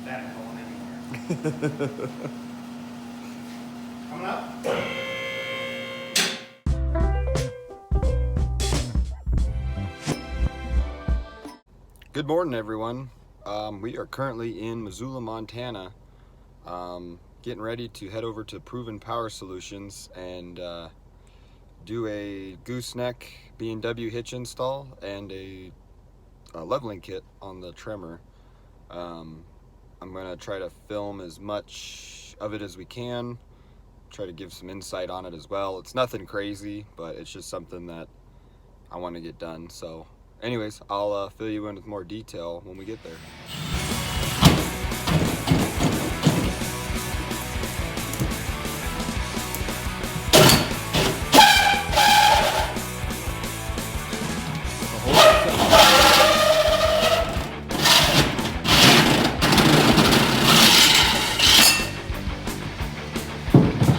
That ain't going anywhere. Coming up. Good morning, everyone. We are currently in Missoula, Montana, getting ready to head over to Proven Power Solutions and do a gooseneck B&W hitch install and a leveling kit on the Tremor. I'm going to try to film as much of it as we can, try to give some insight on it as well. It's nothing crazy, but it's just something that I want to get done. So anyways, I'll fill you in with more detail when we get there.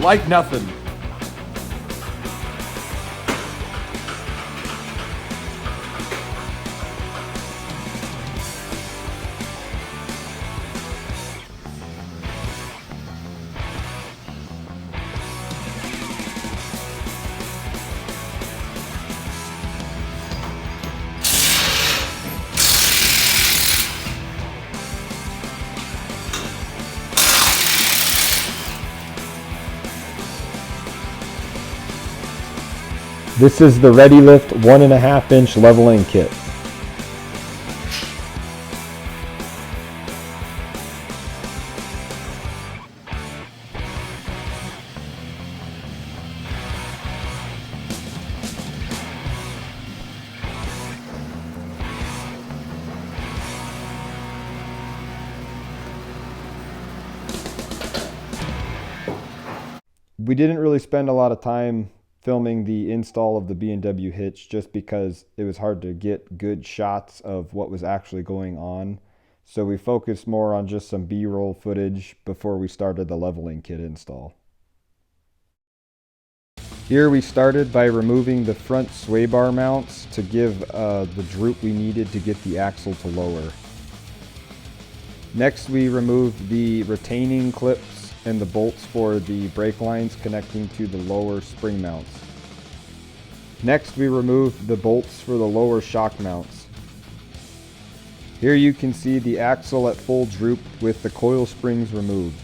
Like nothing. This is the ReadyLift 1.5 inch leveling kit. We didn't really spend a lot of time filming the install of the B&W hitch just because it was hard to get good shots of what was actually going on. So we focused more on just some B-roll footage before we started the leveling kit install. Here we started by removing the front sway bar mounts to give the droop we needed to get the axle to lower. Next we removed the retaining clips and the bolts for the brake lines connecting to the lower spring mounts. Next we removed the bolts for the lower shock mounts. Here you can see the axle at full droop with the coil springs removed.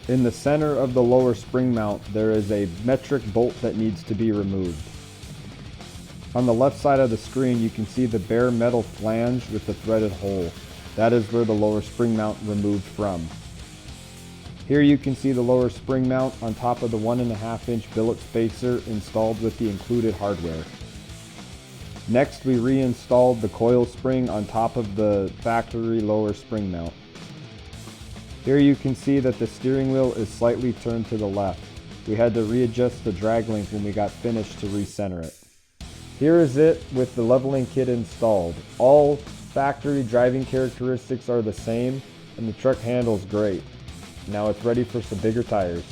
In the center of the lower spring mount there is a metric bolt that needs to be removed. On the left side of the screen you can see the bare metal flange with the threaded hole. That is where the lower spring mount removed from. Here you can see the lower spring mount on top of the 1.5 inch billet spacer installed with the included hardware. Next we reinstalled the coil spring on top of the factory lower spring mount. Here you can see that the steering wheel is slightly turned to the left. We had to readjust the drag length when we got finished to recenter it. Here is it with the leveling kit installed. All factory driving characteristics are the same and the truck handles great. Now it's ready for some bigger tires.